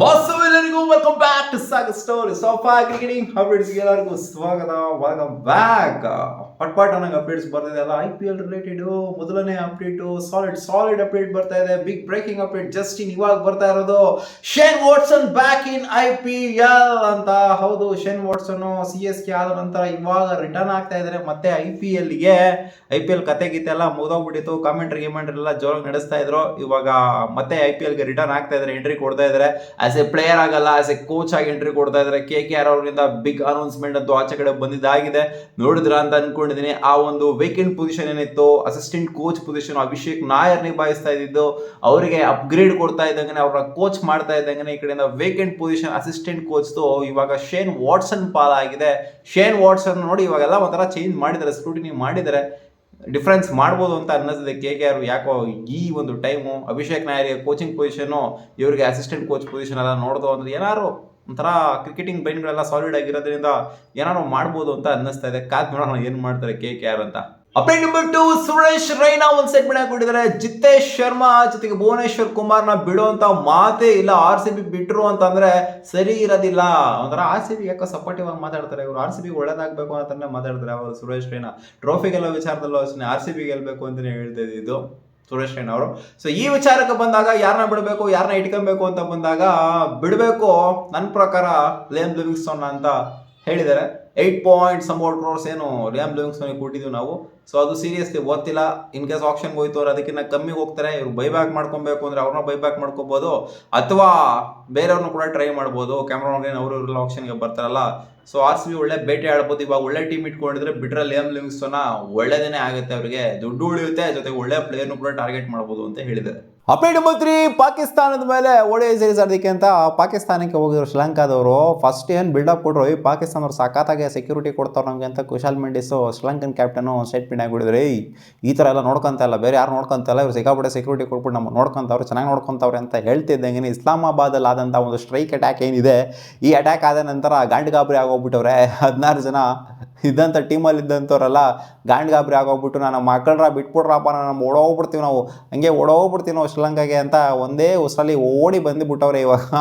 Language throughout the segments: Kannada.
ಬಾಸು ಎಲ್ಲರಿಗೂ welcome back to Sagar story sofa cricketing updates ಎಲ್ಲರಿಗೂ ಸ್ವಾಗತ. Welcome back. ಪಟ್ ಅನ್ನಂಗೆ ಅಪ್ಡೇಟ್ಸ್ ಬರ್ತಿದೆ ಅಲ್ಲ, IPL ರಿಲೇಟೆಡ್ ಮೊದಲನೇ ಅಪ್ಡೇಟು ಸಾಲಿಡ್ ಅಪ್ಡೇಟ್ ಬರ್ತಾ ಇದೆ. ಬಿಗ್ ಬ್ರೇಕಿಂಗ್ ಅಪ್ಡೇಟ್ ಜಸ್ಟ್ ಇವಾಗ ಬರ್ತಾ ಇರೋದು. Shane Watson back in IPL ಅಂತ. ಹೌದು, ಶೇನ್ ವಾಟ್ಸನ್ CSK ಆದ ನಂತರ ಇವಾಗ ರಿಟರ್ನ್ ಆಗ್ತಾ ಇದ್ದಾರೆ ಮತ್ತೆ IPLಗೆ. IPL ಕತೆ ಗೀತೆ ಎಲ್ಲ ಮುಗಿದೋಗ್ಬಿಟ್ಟಿತ್ತು. ಕಾಮೆಂಟ್ರಿ ಎಲ್ಲ ಜೋರಾಗಿ ನಡೆಸ್ತಾ ಇದ್ರು. ಇವಾಗ ಮತ್ತೆ IPLಗೆ ರಿಟರ್ನ್ ಆಗ್ತಾ ಇದ್ದಾರೆ, ಎಂಟ್ರಿ ಕೊಡ್ತಾ ಇದ್ದಾರೆ. ಆಸ್ ಎ ಪ್ಲೇಯರ್ ಆಗಲ್ಲ, ಆಸ್ ಎ ಕೋಚ್ ಆಗಿ ಎಂಟ್ರಿ ಕೊಡ್ತಾ ಇದ್ದಾರೆ. KKR ಅವರಿಂದ ಬಿಗ್ ಅನೌನ್ಸ್ಮೆಂಟ್ ಅಂತೂ ಆಚೆ ಕಡೆ ಬಂದಿದ್ದಾಗಿದೆ. ನೋಡಿದ್ರ ಅಂತ ಅನ್ಕೊಂಡಿದ್ದೀನಿ. ಆ ಒಂದು ವೇಕೆಂಟ್ ಪೊಸಿಷನ್ ಏನಿತ್ತು, assistant coach position Abhishek Nayar ನಿಭಾಯಿಸ್ತಾ ಇದ್ದಿದ್ದು, ಅವರಿಗೆ ಅಪ್ಗ್ರೇಡ್ ಕೊಡ್ತಾ ಇದ್ದಂಗೆ, ಅವ್ರ ಕೋಚ್ ಮಾಡ್ತಾ ಇದ್ದಂಗೆ ಈ ಕಡೆಯಿಂದ ವೇಕೆಂಟ್ ಪೊಸಿಷನ್ ಅಸಿಸ್ಟೆಂಟ್ ಕೋಚ್ದು ಇವಾಗ ಶೇನ್ ವಾಟ್ಸನ್ ಪಾಲಾಗಿದೆ. ಶೇನ್ ವಾಟ್ಸನ್ ನೋಡಿ ಇವಾಗೆಲ್ಲ ಒಂಥರ ಚೇಂಜ್ ಮಾಡಿದ್ದಾರೆ, ಸ್ಕ್ರೂಟಿನಿ ಮಾಡಿದ್ದಾರೆ. ಡಿಫ್ರೆನ್ಸ್ ಮಾಡ್ಬೋದು ಅಂತ ಅನ್ನಿಸಿದೆ KKR. ಯಾಕೋ ಈ ಒಂದು ಟೈಮು ಅಭಿಷೇಕ್ ನಾಯರ್ಗೆ ಕೋಚಿಂಗ್ ಪೊಸಿಷನು, ಇವರಿಗೆ ಅಸಿಸ್ಟೆಂಟ್ ಕೋಚ್ ಪೊಸಿಷನ್ ಎಲ್ಲ ನೋಡ್ದು ಅಂದ್ರೆ ಏನಾರು ಒಂಥರ ಕ್ರಿಕೆಟಿಂಗ್ ಬ್ರೈನ್ಗಳೆಲ್ಲ ಸಾಲಿಡ್ ಆಗಿರೋದ್ರಿಂದ ಏನಾರು ಮಾಡ್ಬೋದು ಅಂತ ಅನ್ನಿಸ್ತಾ ಇದೆ. ಕಾದ್ ನೋಡೋಣ ಏನು ಮಾಡ್ತಾರೆ KKR ಅಂತ. ಅಪ್ಡೇಟ್ ನಂಬರ್ 2, ಸುರೇಶ್ ರೈನಾ ಒಂದು ಸೆಟ್ಮೆಂಟ್ ಹಾಕೊಂಡಿದ್ದಾರೆ. ಜಿತೇಶ್ ಶರ್ಮಾ ಜೊತೆಗೆ ಭುವನೇಶ್ವರ್ ಕುಮಾರ್ನ ಬಿಡುವಂತ ಮಾತೇ ಇಲ್ಲ. RCB ಬಿಟ್ರು ಅಂತಂದ್ರೆ ಸರಿ ಇರೋದಿಲ್ಲ. ಒಂಥರ RCB ಯಾಕೋ ಸಪೋರ್ಟಿವ್ ಆಗಿ ಮಾತಾಡ್ತಾರೆ ಇವರು. RCB ಒಳ್ಳೇದಾಗಬೇಕು ಅಂತಾನೆ ಮಾತಾಡ್ತಾರೆ ಅವರು. ಸುರೇಶ್ ರೈನಾ ಟ್ರೋಫಿ ಗೆಲ್ಲೋ ವಿಚಾರದಲ್ಲೂ ಅಷ್ಟೇ RCB ಗೆಲ್ಬೇಕು ಅಂತಾನೆ ಹೇಳ್ತಾ ಇದ್ದಿದ್ದು ಸುರೇಶ್ ರೈನಾ ಅವರು. ಸೊ ಈ ವಿಚಾರಕ್ಕೆ ಬಂದಾಗ ಯಾರನ್ನ ಬಿಡಬೇಕು, ಯಾರನ್ನ ಇಟ್ಕೊಬೇಕು ಅಂತ ಬಂದಾಗ ಬಿಡಬೇಕು ನನ್ನ ಪ್ರಕಾರ ಲಿಯಾಮ್ ಲಿವಿಂಗ್ಸ್ಟನ್ ಅಂತ ಹೇಳಿದ್ದಾರೆ. 8 crores ಏನು ಲಿಯಾಮ್ ಲಿವಿಂಗ್ಸ್ಟನ್ಗೆ ಕೊಟ್ಟಿದ್ದೀವಿ ನಾವು. ಸೊ ಅದು ಸೀರಿಯಸ್ಲಿ ಗೊತ್ತಿಲ್ಲ. ಇನ್ ಕೇಸ್ ಆಪ್ಷನ್ಗೆ ಹೋಯ್ತು ಅವ್ರು ಅದಕ್ಕಿಂತ ಕಮ್ಮಿಗೆ ಹೋಗ್ತಾರೆ. ಇವ್ರು ಬೈಬ್ಯಾಕ್ ಮಾಡ್ಕೊಬೇಕು ಅಂದ್ರೆ ಅವ್ರನ್ನ ಬೈಬ್ಯಾಕ್ ಮಾಡ್ಕೋಬಹುದು, ಅಥವಾ ಬೇರೆಯವ್ರನ್ನ ಕೂಡ ಟ್ರೈ ಮಾಡ್ಬೋದು. ಕ್ಯಾಮ್ರಾನ್ ಗ್ರೀನ್ ಅವರು ಇವರೆಲ್ಲ ಆಪ್ಷನ್ಗೆ ಬರ್ತಾರಲ್ಲ. ಸೊ RCB ಒಳ್ಳೆ ಬೇಟೆ ಆಡ್ಬೋದು. ಇವಾಗ ಒಳ್ಳೆ ಟೀಮ್ ಇಟ್ಕೊಂಡಿದ್ರೆ ಬಿಟ್ರೆ ಲಿಯಾಮ್ ಲಿವಿಂಗ್ಸ್ಟನ್ ಒಳ್ಳೇದೇನೆ ಆಗುತ್ತೆ ಅವರಿಗೆ, ದುಡ್ಡು ಉಳಿಯುತ್ತೆ, ಜೊತೆಗೆ ಒಳ್ಳೆ ಪ್ಲೇಯರ್ನು ಕೂಡ ಟಾರ್ಗೆಟ್ ಮಾಡ್ಬೋದು ಅಂತ ಹೇಳಿದ್ದಾರೆ. ಅಪ್ಡೇಟ್ ನಂಬರ್ 3, ಪಾಕಿಸ್ತಾನದ ಮೇಲೆ ODI ಸೀರೀಸ್ ಆಡೋದಕ್ಕೆ ಅಂತ ಪಾಕಿಸ್ತಾನಕ್ಕೆ ಹೋಗಿದ್ರು ಶ್ರೀಲಂಕಾದವರು. ಫಸ್ಟ್ ಏನು ಬಿಲ್ಡಪ್ ಕೊಟ್ಟರು, ಈ ಪಾಕಿಸ್ತಾನವ್ರು ಸಖತ್ತಾಗಿ ಸೆಕ್ಯೂರಿಟಿ ಕೊಡ್ತಾರೆ ನಮಗೆ ಅಂತ ಕುಶಾಲ್ ಮೆಂಡಿಸು ಶ್ರೀಲಂಕನ್ ಕ್ಯಾಪ್ಟನು ಸ್ಟೇಟ್ಮೆಂಟ್ ಆಗಿಬಿಡಿದ್ರೆ, ಈ ಥರ ಎಲ್ಲ ನೋಡ್ಕೊಂತ ಇಲ್ಲ, ಬೇರೆ ಯಾರು ನೋಡ್ಕೊಂತ ಇಲ್ಲ, ಇವ್ರು ಸಿಕ್ಕಾಪಟ್ಟೆ ಸೆಕ್ಯೂರಿಟಿ ಕೊಟ್ಬಿಟ್ಟು ನಮ್ಮ ನೋಡ್ಕೊಂತವ್ರು, ಚೆನ್ನಾಗಿ ನೋಡ್ಕೊಂತವ್ರೆ ಅಂತ ಹೇಳ್ತಿದ್ದಂಗೆ ಇಸ್ಲಾಮಾಬಾದಲ್ಲಿ ಆದಂಥ ಒಂದು ಸ್ಟ್ರೈಕ್ ಅಟ್ಯಾಕ್ ಏನಿದೆ, ಈ ಅಟ್ಯಾಕ್ ಆದ ನಂತರ ಗಾಂಡ್ ಆಗೋಗ್ಬಿಟ್ಟವ್ರೆ. 16 ಜನ ಇದ್ದಂಥ ಟೀಮಲ್ಲಿ ಇದ್ದಂಥವ್ರೆಲ್ಲ ಗಾಂಡ್ ಆಗೋಗ್ಬಿಟ್ಟು ನಾನು ಮಕ್ಕಳ್ರ ಬಿಟ್ಬಿಟ್ರಪ್ಪ, ನಾನು ಓಡೋಗ್ಬಿಡ್ತೀವಿ ನಾವು, ಹಂಗೆ ಓಡೋಗ್ಬಿಡ್ತೀವಿ ನಾವು ಶ್ರೀಲಂಕಾಗೆ ಅಂತ ಒಂದೇ ಉಸರಲ್ಲಿ ಓಡಿ ಬಂದುಬಿಟ್ಟವ್ರೆ. ಇವಾಗ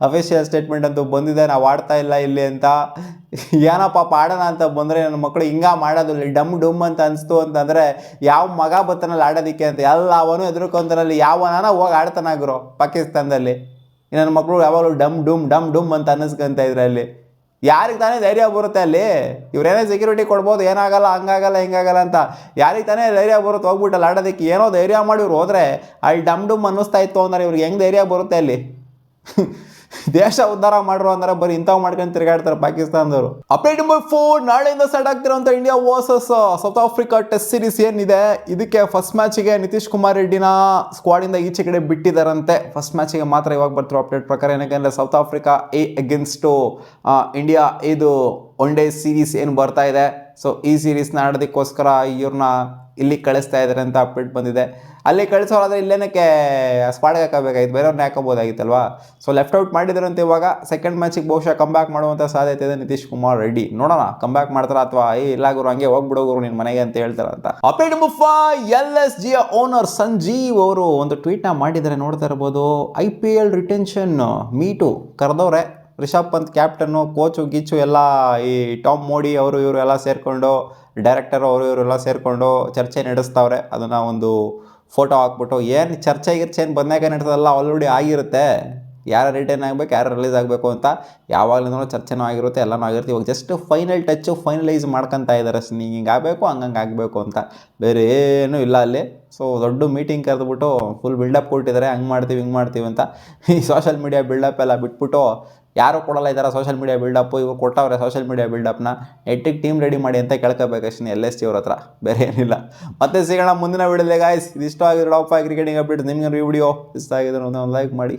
ಅಫಿಷಿಯಲ್ ಸ್ಟೇಟ್ಮೆಂಟ್ ಅಂತೂ ಬಂದಿದೆ, ನಾವು ಆಡ್ತಾ ಇಲ್ಲ ಇಲ್ಲಿ ಅಂತ. ಏನಪ್ಪ ಆಡೋಣ ಅಂತ ಬಂದರೆ ನನ್ನ ಮಕ್ಕಳು ಹಿಂಗ ಮಾಡೋದು ಡಮ್ ಅಂತ ಅನಿಸ್ತು ಅಂತಂದರೆ ಯಾವ ಮಗ ಬತ್ತನಲ್ಲಿ ಆಡೋದಕ್ಕೆ ಅಂತ ಎಲ್ಲ ಅವನು ಎದುರ್ಕೊಂತಾರಲ್ಲಿ ಯಾವನಾನ ಹೋಗಿ ಆಡ್ತಾನಾಗ್ರು ಪಾಕಿಸ್ತಾನದಲ್ಲಿ. ನನ್ನ ಮಕ್ಕಳು ಯಾವಾಗಲೂ ಡಮ್ ಡುಮ್ ಅಂತ ಅನ್ನಿಸ್ಕೊಂತ ಇದ್ರೆ ಅಲ್ಲಿ ಯಾರಿಗೆ ತಾನೇ ಧೈರ್ಯ ಬರುತ್ತೆ ಅಲ್ಲಿ? ಇವ್ರೇನೇ ಸೆಕ್ಯೂರಿಟಿ ಕೊಡ್ಬೋದು, ಏನಾಗಲ್ಲ, ಹಂಗಾಗಲ್ಲ ಹಿಂಗಾಗಲ್ಲ ಅಂತ. ಯಾರಿಗೆ ತಾನೇ ಧೈರ್ಯ ಬರುತ್ತೆ ಹೋಗ್ಬಿಟ್ಟಲ್ಲ ಆಡೋದಕ್ಕೆ? ಏನೋ ಧೈರ್ಯ ಮಾಡಿ ಇವ್ರು ಹೋದರೆ ಅಲ್ಲಿ ಡಮ್ ಅನ್ನಿಸ್ತಾ ಇತ್ತು ಅಂದರೆ ಇವ್ರಿಗೆ ಹೆಂಗೆ ಧೈರ್ಯ ಬರುತ್ತೆ ಅಲ್ಲಿ? ದೇಶ ಉದ್ಧಾರ ಮಾಡ್ರು ಅಂದ್ರೆ ಬರೀ ಇಂಥವು ಮಾಡ್ಕೊಂಡು ತಿರುಗಾಡ್ತಾರೆ ಪಾಕಿಸ್ತಾನದವರು. ಅಪ್ಡೇಟ್ ನಂಬರ್ 4, ನಾಳೆಯಿಂದ ಸ್ಟಾರ್ಟ್ ಆಗ್ತಿರೋಂಥ India versus South Africa test series ಏನಿದೆ, ಇದಕ್ಕೆ ಫಸ್ಟ್ ಮ್ಯಾಚಿಗೆ ನಿತೀಶ್ ಕುಮಾರ್ ರೆಡ್ಡಿನ ಸ್ಕ್ವಾಡಿಂದ ಈಚೆ ಕಡೆ ಬಿಟ್ಟಿದ್ದಾರಂತೆ. ಫಸ್ಟ್ ಮ್ಯಾಚಿಗೆ ಮಾತ್ರ ಇವಾಗ ಬರ್ತಿರೋ ಅಪ್ಡೇಟ್ ಪ್ರಕಾರ. ಏನಕ್ಕೆ ಸೌತ್ ಆಫ್ರಿಕಾ ಅಗೇನ್ಸ್ಟು ಇಂಡಿಯಾ ಇದು ಒನ್ ಡೇ ಸೀರೀಸ್ ಏನು ಬರ್ತಾ ಇದೆ. ಸೊ ಈ ಸೀರೀಸ್ನ ಆಡೋದಕ್ಕೋಸ್ಕರ ಇವ್ರನ್ನ ಇಲ್ಲಿ ಕಳಿಸ್ತಾ ಇದ್ದಾರೆ ಅಂತ ಅಪ್ಡೇಟ್ ಬಂದಿದೆ. ಅಲ್ಲಿ ಕಳಿಸೋರಾದ್ರೆ ಇಲ್ಲೇನಕ್ಕೆ ಸ್ಕ್ವಾಡ್ಗೆ ಹಾಕಬೇಕಾಗಿತ್ತು, ಬೇರೆಯವ್ರನ್ನ ಹಾಕೋಬೋದಾಗಿತ್ತಲ್ವಾ. ಸೊ ಲೆಫ್ಟ್ ಔಟ್ ಮಾಡಿದ್ರಂತೆ. ಇವಾಗ ಸೆಕೆಂಡ್ ಮ್ಯಾಚಿಗೆ ಬಹುಶಃ ಕಮ್ಬ್ಯಾಕ್ ಮಾಡುವಂಥ ಸಾಧ್ಯತೆ ಇದೆ ನಿತೀಶ್ ಕುಮಾರ್ ರೆಡ್ಡಿ. ನೋಡೋಣ ಕಮ್ಬ್ಯಾಕ್ ಮಾಡ್ತಾರ ಅಥವಾ ಇಲ್ಲ ಗುರು ಹಂಗೆ ಹೋಗ್ಬಿಡೋರು ನಿನ್ನ ಮನೆಗೆ ಅಂತ ಹೇಳ್ತಾರಂತ. Update number 5, LSG owner Sanjeev ಅವರು ಒಂದು ಟ್ವೀಟ್ನ ಮಾಡಿದ್ದಾರೆ, ನೋಡ್ತಾ ಇರ್ಬೋದು. IPL ರಿಟೆನ್ಷನ್ ಮೀಟು ಕರೆದವ್ರೆ. ರಿಷಬ್ ಪಂತ್ ಕ್ಯಾಪ್ಟನ್ನು, ಕೋಚು ಗೀಚು ಎಲ್ಲ ಈ ಟಾಮ್ ಮೋಡಿ ಅವರು ಇವರು ಎಲ್ಲ ಸೇರಿಕೊಂಡು, ಡೈರೆಕ್ಟರು ಅವರು ಇವರೆಲ್ಲ ಸೇರಿಕೊಂಡು ಚರ್ಚೆ ನಡೆಸ್ತಾವ್ರೆ. ಅದನ್ನು ಒಂದು ಫೋಟೋ ಹಾಕ್ಬಿಟ್ಟು ಏನು ಚರ್ಚೆ ಬಂದಾಗ ನಡೆಸೋದಲ್ಲ, ಆಲ್ರೆಡಿ ಆಗಿರುತ್ತೆ. ಯಾರು ರಿಟರ್ನ್ ಆಗಬೇಕು, ಯಾರು ರಿಲೀಸ್ ಆಗಬೇಕು ಅಂತ ಯಾವಾಗಲೂ ಚರ್ಚೆನೂ ಆಗಿರುತ್ತೆ, ಎಲ್ಲನೂ ಆಗಿರುತ್ತೆ. ಇವಾಗ ಜಸ್ಟ್ ಫೈನಲ್ ಟಚ್ಚು ಫೈನಲೈಸ್ ಮಾಡ್ಕೊತಾ ಇದ್ದಾರೆ. ಹಿಂಗೆ ಆಗಬೇಕು ಹಂಗಂಗೆ ಆಗಬೇಕು ಅಂತ, ಬೇರೆ ಏನೂ ಇಲ್ಲ ಅಲ್ಲಿ. ಸೊ ದೊಡ್ಡ ಮೀಟಿಂಗ್ ಕರೆದ್ಬಿಟ್ಟು ಫುಲ್ ಬಿಲ್ಡಪ್ ಕೊಟ್ಟಿದ್ದಾರೆ, ಹಂಗೆ ಮಾಡ್ತೀವಿ ಹಿಂಗೆ ಮಾಡ್ತೀವಿ ಅಂತ. ಈ ಸೋಷಲ್ ಮೀಡಿಯಾ ಬಿಲ್ಡಪ್ ಎಲ್ಲ ಬಿಟ್ಬಿಟ್ಟು ಯಾರು ಕೊಡಲ್ಲ ಇದ್ದಾರೆ ಸೋಷಲ್ ಮೀಡಿಯಾ ಬಿಲ್ಡಪ್ಪು. ಇವ್ರು ಕೊಟ್ಟವ್ರೆ ಸೋಷಲ್ ಮೀಡಿಯಾ ಬಿಲ್ಡಪ್ನ. ಎಟ್ಟಿಗೆ ಟೀಮ್ ರೆಡಿ ಮಾಡಿ ಅಂತ ಕೇಳ್ಕೋಬೇಕಷ್ಟೇ LSG ಅವ್ರ ಹತ್ರ, ಬೇರೆ ಏನಿಲ್ಲ. ಮತ್ತೆ ಸಿಗೋಣ ಮುಂದಿನ ವಿಡಿಯೋದಲ್ಲಿ ಗಾಯ್ಸ್. ಇದಿಷ್ಟ ಆಗಿರೋ ಟಾಪ್ 5 ಕ್ರಿಕೆಟಿಂಗ್ ಅಪ್ಡೇಟ್ಸ್. ನಿಮ್ಗೆ ಈ ವಿಡಿಯೋ ಇಷ್ಟ ಆಗಿದ್ರೆ ಒಂದು ಲೈಕ್ ಮಾಡಿ.